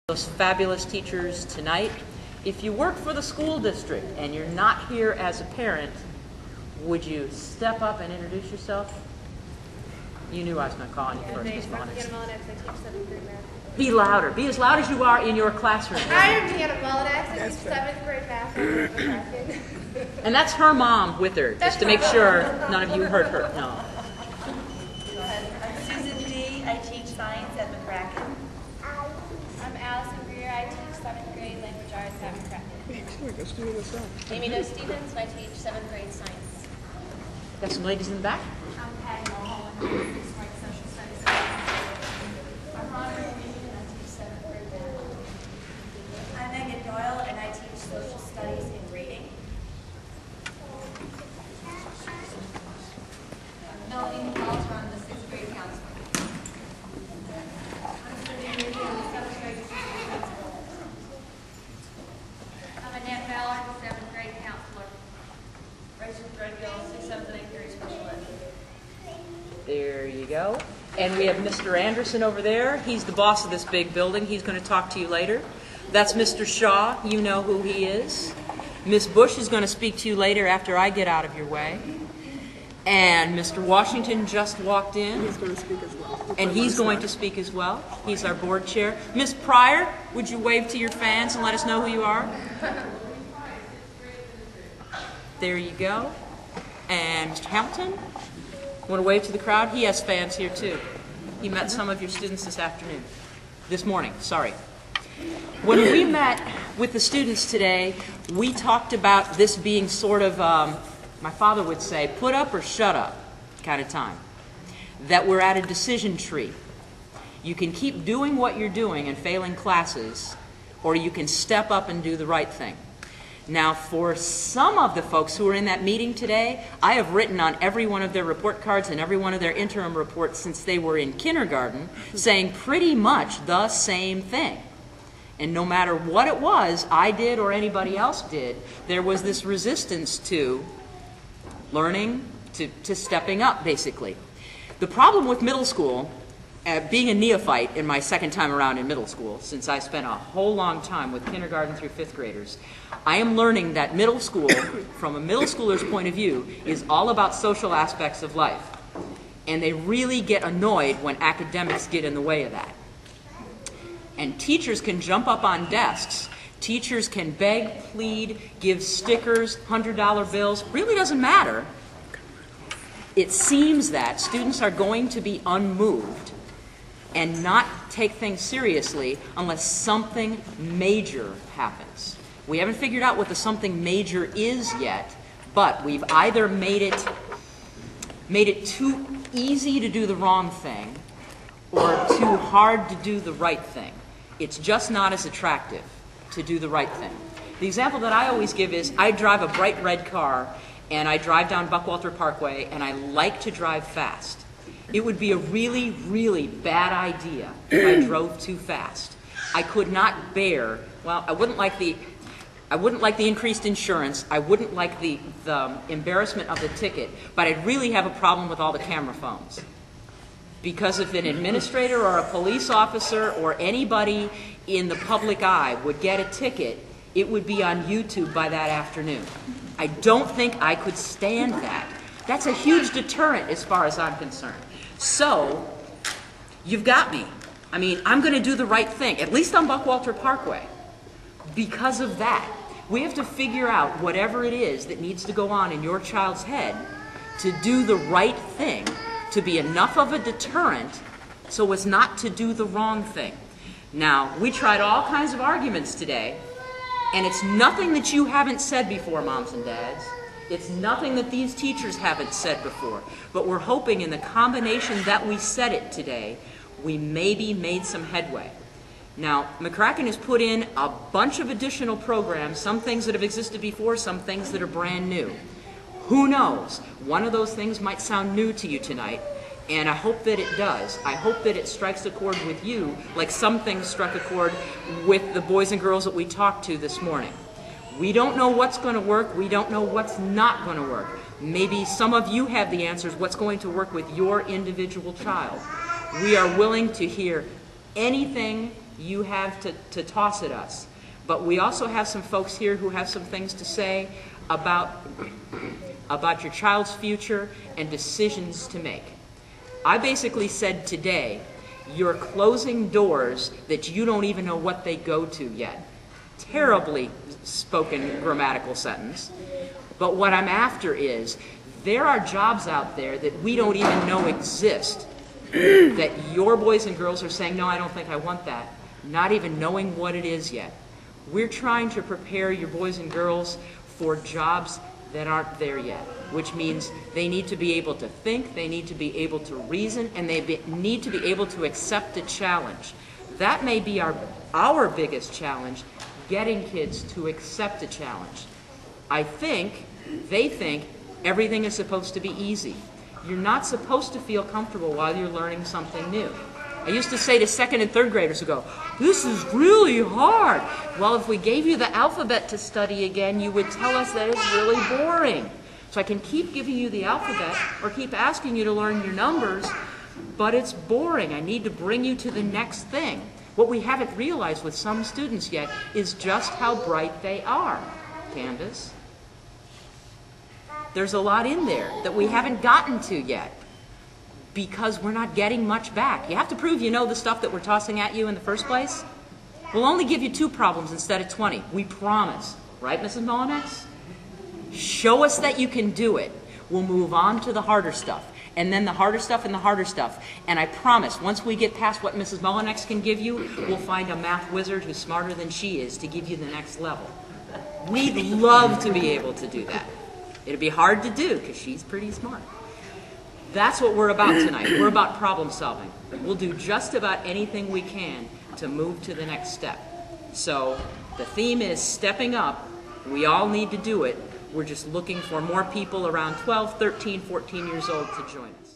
Those fabulous teachers tonight. If you work for the school district and you're not here as a parent, would you step up and introduce yourself? You knew I was going to call on you first, Ms. Bonnet. Be louder. Be as loud as you are in your classroom. I am Deanna Molinax. I teach 7th grade math at McCracken. And that's her mom with her, just to make sure none of you heard her. No. I'm Susan D. I teach science at McCracken. I'm Allison Greer. I teach 7th grade language arts at McCracken. Amy Doe Stevens, and I teach 7th grade science. Got some ladies in the back? I'm Patty Mulholland. I teach social studies. I'm Ron Reed, and I teach 7th grade math. I'm Megan Doyle and I teach social studies and reading. Melanie Halter on the 6th grade counselor. I'm Cindy Reed, I'm the 7th grade assistant principal. I'm Annette Ballard, 7th grade counselor. Rachel Threadgill, 7th and 8th grade special ed. There you go. And we have Mr. Anderson over there. He's the boss of this big building. He's going to talk to you later. That's Mr. Shaw. You know who he is. Miss Bush is going to speak to you later after I get out of your way. And Mr. Washington just walked in. He's going to speak as well. And he's going to speak as well. He's our board chair. Miss Pryor, would you wave to your fans and let us know who you are? There you go. And Mr. Hamilton, want to wave to the crowd? He has fans here too. He met some of your students this morning, sorry. When we met with the students today, we talked about this being sort of, my father would say, put up or shut up kind of time. That we're at a decision tree. You can keep doing what you're doing and failing classes, or you can step up and do the right thing. Now, for some of the folks who are in that meeting today, I have written on every one of their report cards and every one of their interim reports since they were in kindergarten, saying pretty much the same thing. And no matter what it was, I did or anybody else did, there was this resistance to learning, to stepping up, basically. The problem with middle school, being a neophyte in my second time around in middle school, since I spent a whole long time with kindergarten through 5th graders, I am learning that middle school, from a middle schooler's point of view, is all about social aspects of life. And they really get annoyed when academics get in the way of that. And teachers can jump up on desks. Teachers can beg, plead, give stickers, $100 bills. Really doesn't matter. It seems that students are going to be unmoved and not take things seriously unless something major happens. We haven't figured out what the something major is yet, but we've either made it too easy to do the wrong thing or too hard to do the right thing. It's just not as attractive to do the right thing. The example that I always give is I drive a bright red car and I drive down Buckwalter Parkway and I like to drive fast. It would be a really, really bad idea if I drove too fast. I could not bear, well, I wouldn't like the increased insurance, I wouldn't like the embarrassment of the ticket, but I'd really have a problem with all the camera phones. Because if an administrator or a police officer or anybody in the public eye would get a ticket, it would be on YouTube by that afternoon. I don't think I could stand that. That's a huge deterrent as far as I'm concerned. So, you've got me. I mean, I'm going to do the right thing, at least on Buckwalter Parkway. Because of that, we have to figure out whatever it is that needs to go on in your child's head to do the right thing, to be enough of a deterrent so as not to do the wrong thing. Now, we tried all kinds of arguments today, and it's nothing that you haven't said before, moms and dads. It's nothing that these teachers haven't said before. But we're hoping in the combination that we said it today, we maybe made some headway. Now, McCracken has put in a bunch of additional programs, some things that have existed before, some things that are brand new. Who knows? One of those things might sound new to you tonight, and I hope that it does. I hope that it strikes a chord with you, like some things struck a chord with the boys and girls that we talked to this morning. We don't know what's going to work. We don't know what's not going to work. Maybe some of you have the answers, what's going to work with your individual child. We are willing to hear anything you have to toss at us. But we also have some folks here who have some things to say about your child's future and decisions to make. I basically said today, you're closing doors that you don't even know what they go to yet. Terribly spoken grammatical sentence. But what I'm after is, there are jobs out there that we don't even know exist, that your boys and girls are saying, no, I don't think I want that, not even knowing what it is yet. We're trying to prepare your boys and girls for jobs that aren't there yet, which means they need to be able to think, they need to be able to reason, and they need to be able to accept a challenge. That may be our biggest challenge, getting kids to accept a challenge. They think everything is supposed to be easy. You're not supposed to feel comfortable while you're learning something new. I used to say to second and third graders who go, this is really hard. Well, if we gave you the alphabet to study again, you would tell us that it's really boring. So I can keep giving you the alphabet or keep asking you to learn your numbers, but it's boring. I need to bring you to the next thing. What we haven't realized with some students yet is just how bright they are, Candace. There's a lot in there that we haven't gotten to yet because we're not getting much back. You have to prove you know the stuff that we're tossing at you in the first place. We'll only give you 2 problems instead of 20. We promise. Right, Mrs. Mullinex? Show us that you can do it. We'll move on to the harder stuff. And then the harder stuff and the harder stuff. And I promise, once we get past what Mrs. Mullinex can give you, we'll find a math wizard who's smarter than she is to give you the next level. We'd love to be able to do that. It'd be hard to do because she's pretty smart. That's what we're about tonight. We're about problem solving. We'll do just about anything we can to move to the next step. So the theme is stepping up. We all need to do it. We're just looking for more people around 12, 13, 14 years old to join us.